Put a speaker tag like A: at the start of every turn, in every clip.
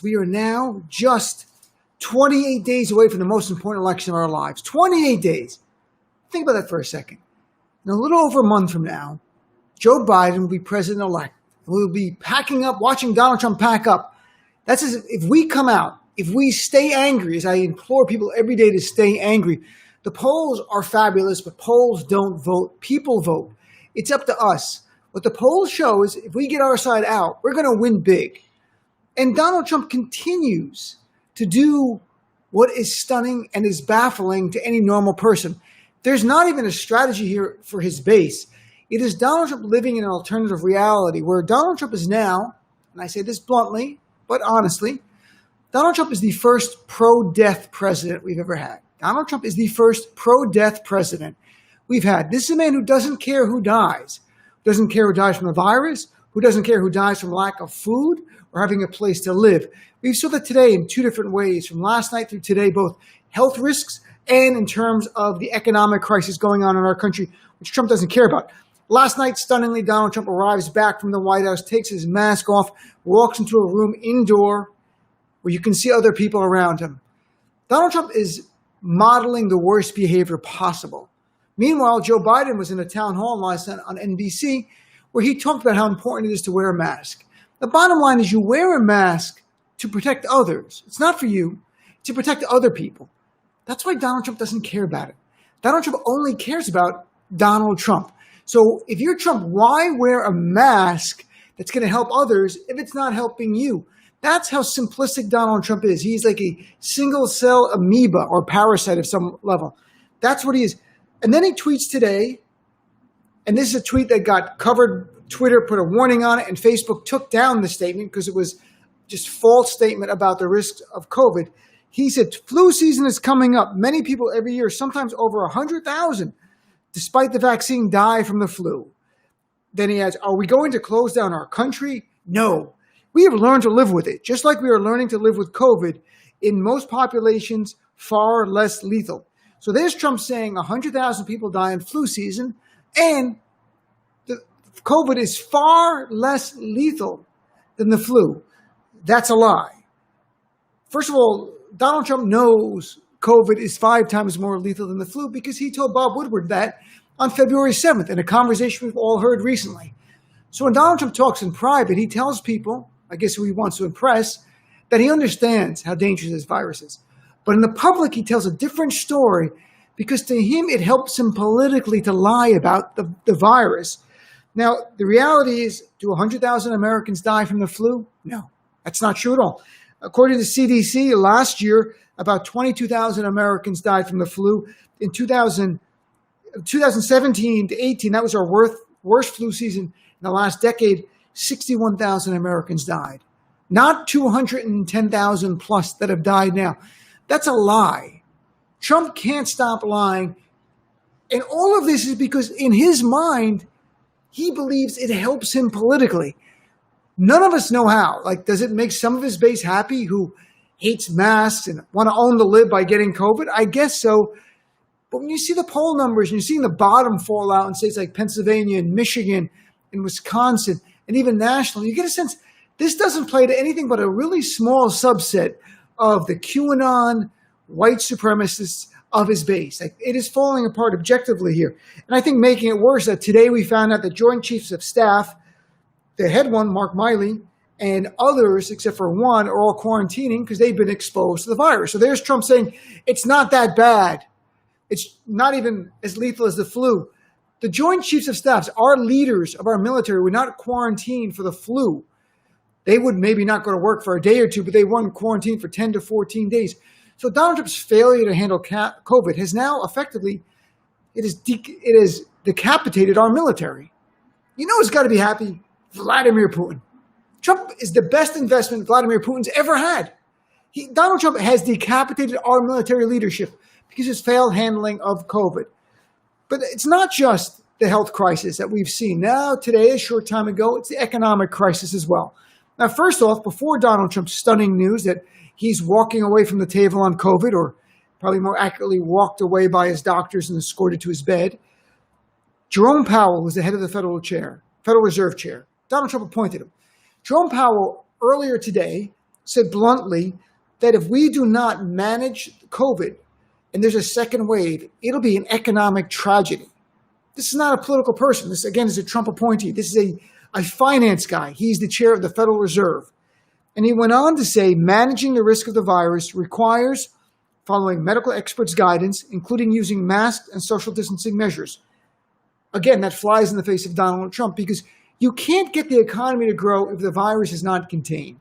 A: We are now just 28 days away from the most important election of our lives. 28 days. Think about that for a second. In a little over a month from now, Joe Biden will be president-elect. We'll be packing up, watching Donald Trump pack up. That's as if we come out, if we stay angry, as I implore people every day to stay angry. The polls are fabulous, but polls don't vote. People vote. It's up to us. What the polls show is if we get our side out, we're going to win big. And Donald Trump continues to do what is stunning and is baffling to any normal person. There's not even a strategy here for his base. It is Donald Trump living in an alternative reality where Donald Trump is now, and I say this bluntly, but honestly, Donald Trump is the first pro-death president we've ever had. Donald Trump is the first pro-death president we've had. This is a man who doesn't care who dies. Doesn't care who dies from the virus, who doesn't care who dies from lack of food or having a place to live. We saw that today in two different ways, from last night through today, both health risks and in terms of the economic crisis going on in our country, which Trump doesn't care about. Last night, stunningly, Donald Trump arrives back from the White House, takes his mask off, walks into a room indoor where you can see other people around him. Donald Trump is modeling the worst behavior possible. Meanwhile, Joe Biden was in a town hall last night on NBC where he talked about how important it is to wear a mask. The bottom line is you wear a mask to protect others. It's not for you, it's to protect other people. That's why Donald Trump doesn't care about it. Donald Trump only cares about Donald Trump. So if you're Trump, why wear a mask that's going to help others if it's not helping you? That's how simplistic Donald Trump is. He's like a single-cell amoeba or parasite of some level. That's what he is. And then he tweets today, and this is a tweet that got covered. Twitter put a warning on it, and Facebook took down the statement because it was just false statement about the risks of COVID. He said, flu season is coming up. Many people every year, sometimes over 100,000, despite the vaccine, die from the flu. Then he adds, are we going to close down our country? No. We have learned to live with it, just like we are learning to live with COVID, in most populations far less lethal. So there's Trump saying 100,000 people die in flu season, and the COVID is far less lethal than the flu. That's a lie. First of all, Donald Trump knows COVID is 5 times more lethal than the flu because he told Bob Woodward that on February 7th in a conversation we've all heard recently. So when Donald Trump talks in private, he tells people, I guess who he wants to impress, that he understands how dangerous this virus is. But in the public, he tells a different story because to him, it helps him politically to lie about the virus. Now, the reality is, do 100,000 Americans die from the flu? No, that's not true at all. According to CDC, last year, about 22,000 Americans died from the flu. In 2017 to 18, that was our worst flu season in the last decade. 61,000 Americans died. Not 210,000 plus that have died now. That's a lie. Trump can't stop lying. And all of this is because in his mind, he believes it helps him politically. None of us know how. Like, does it make some of his base happy who hates masks and want to own the lib by getting COVID? I guess so. But when you see the poll numbers and you're seeing the bottom fall out in states like Pennsylvania and Michigan and Wisconsin and even nationally, you get a sense this doesn't play to anything but a really small subset of the QAnon white supremacists of his base. Like, it is falling apart objectively here. And I think making it worse that today we found out the Joint Chiefs of Staff, the head one, Mark Miley, and others, except for one, are all quarantining because they've been exposed to the virus. So there's Trump saying, it's not that bad. It's not even as lethal as the flu. The Joint Chiefs of Staffs, our leaders of our military, would not quarantine for the flu. They would maybe not go to work for a day or two, but they weren't quarantined for 10 to 14 days. So Donald Trump's failure to handle COVID has now effectively, it has decapitated our military. You know who's got to be happy? Vladimir Putin. Trump is the best investment Vladimir Putin's ever had. Donald Trump has decapitated our military leadership because of his failed handling of COVID. But it's not just the health crisis that we've seen. Now, today, a short time ago, it's the economic crisis as well. Now, first off, before Donald Trump's stunning news that he's walking away from the table on COVID, or probably more accurately, walked away by his doctors and escorted to his bed, Jerome Powell was the head of the Federal Reserve Chair. Donald Trump appointed him. Jerome Powell, earlier today, said bluntly that if we do not manage COVID and there's a second wave, it'll be an economic tragedy. This is not a political person. This, again, is a Trump appointee. This is a finance guy. He's the chair of the Federal Reserve. And he went on to say managing the risk of the virus requires following medical experts' guidance, including using masks and social distancing measures. Again, that flies in the face of Donald Trump because you can't get the economy to grow if the virus is not contained.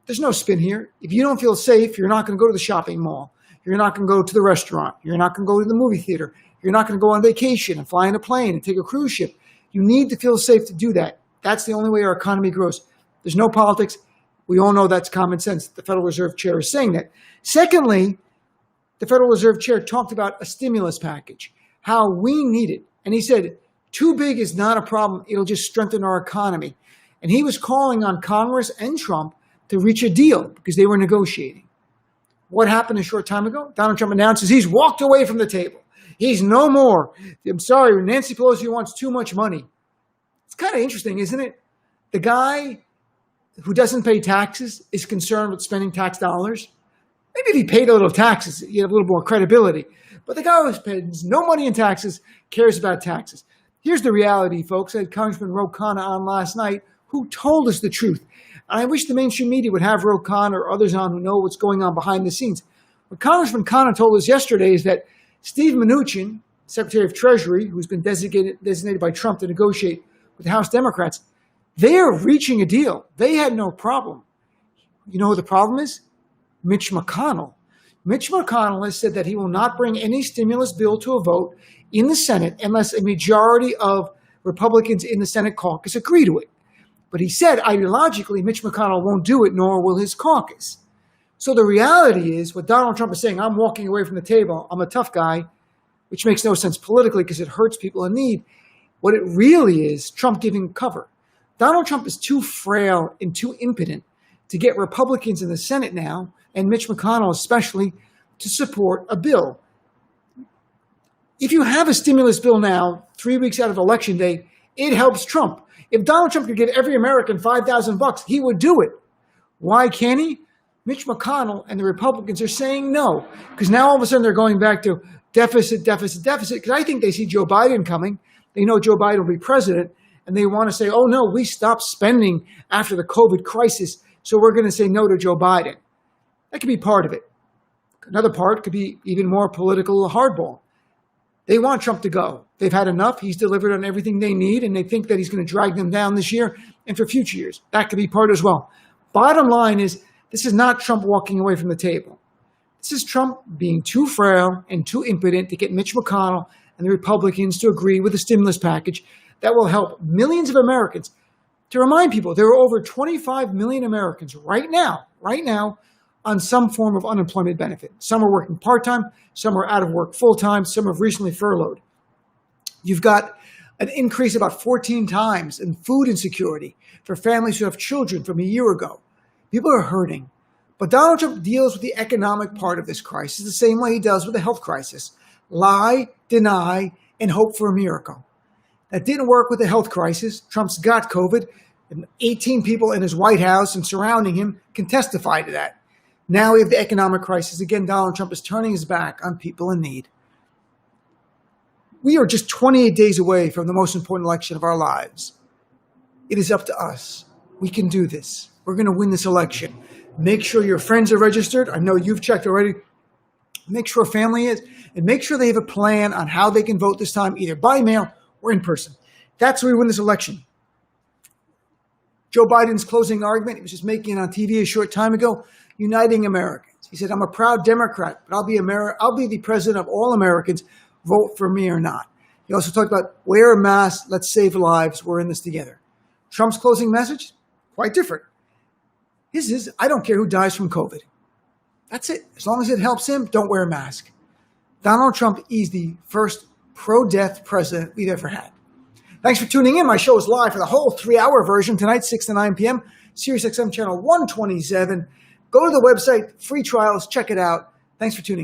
A: There's no spin here. If you don't feel safe, you're not going to go to the shopping mall. You're not going to go to the restaurant. You're not going to go to the movie theater. You're not going to go on vacation and fly in a plane and take a cruise ship. You need to feel safe to do that. That's the only way our economy grows. There's no politics. We all know that's common sense. The Federal Reserve Chair is saying that. Secondly, the Federal Reserve Chair talked about a stimulus package, how we need it. And he said, too big is not a problem. It'll just strengthen our economy. And he was calling on Congress and Trump to reach a deal because they were negotiating. What happened a short time ago? Donald Trump announces he's walked away from the table. He's no more. I'm sorry, Nancy Pelosi wants too much money. It's kind of interesting, isn't it? The guy who doesn't pay taxes is concerned with spending tax dollars. Maybe if he paid a little taxes, he'd have a little more credibility. But the guy who spends no money in taxes cares about taxes. Here's the reality, folks. I had Congressman Ro Khanna on last night who told us the truth. And I wish the mainstream media would have Ro Khanna or others on who know what's going on behind the scenes. What Congressman Khanna told us yesterday is that Steve Mnuchin, Secretary of Treasury, who's been designated by Trump to negotiate with the House Democrats, they're reaching a deal. They had no problem. You know who the problem is? Mitch McConnell. Mitch McConnell has said that he will not bring any stimulus bill to a vote in the Senate unless a majority of Republicans in the Senate caucus agree to it. But he said ideologically, Mitch McConnell won't do it, nor will his caucus. So the reality is what Donald Trump is saying, I'm walking away from the table, I'm a tough guy, which makes no sense politically because it hurts people in need. What it really is, Trump giving cover. Donald Trump is too frail and too impotent to get Republicans in the Senate now, and Mitch McConnell especially, to support a bill. If you have a stimulus bill now, 3 weeks out of Election Day, it helps Trump. If Donald Trump could give every American $5,000, he would do it. Why can't he? Mitch McConnell and the Republicans are saying no, because now all of a sudden they're going back to deficit, because I think they see Joe Biden coming. They know Joe Biden will be president, and they want to say, oh, no, we stopped spending after the COVID crisis, so we're going to say no to Joe Biden. That could be part of it. Another part could be even more political hardball. They want Trump to go. They've had enough. He's delivered on everything they need, and they think that he's going to drag them down this year and for future years. That could be part as well. Bottom line is, this is not Trump walking away from the table. This is Trump being too frail and too impotent to get Mitch McConnell and the Republicans to agree with a stimulus package that will help millions of Americans. To remind people, there are over 25 million Americans right now, on some form of unemployment benefit. Some are working part-time, some are out of work full-time, some have recently furloughed. You've got an increase about 14 times in food insecurity for families who have children from a year ago. People are hurting. But Donald Trump deals with the economic part of this crisis the same way he does with the health crisis. Lie, deny, and hope for a miracle. That didn't work with the health crisis. Trump's got COVID, and 18 people in his White House and surrounding him can testify to that. Now we have the economic crisis. Again, Donald Trump is turning his back on people in need. We are just 28 days away from the most important election of our lives. It is up to us. We can do this. We're going to win this election. Make sure your friends are registered. I know you've checked already. Make sure a family is. And make sure they have a plan on how they can vote this time, either by mail or in person. That's where we win this election. Joe Biden's closing argument, he was just making it on TV a short time ago, uniting Americans. He said, I'm a proud Democrat, but I'll be the president of all Americans, vote for me or not. He also talked about wear a mask, let's save lives, we're in this together. Trump's closing message, quite different. His is, I don't care who dies from COVID. That's it. As long as it helps him, don't wear a mask. Donald Trump is the first pro-death president we've ever had. Thanks for tuning in. My show is live for the whole 3-hour version tonight, 6 to 9 p.m., SiriusXM channel 127. Go to the website, free trials, check it out. Thanks for tuning in.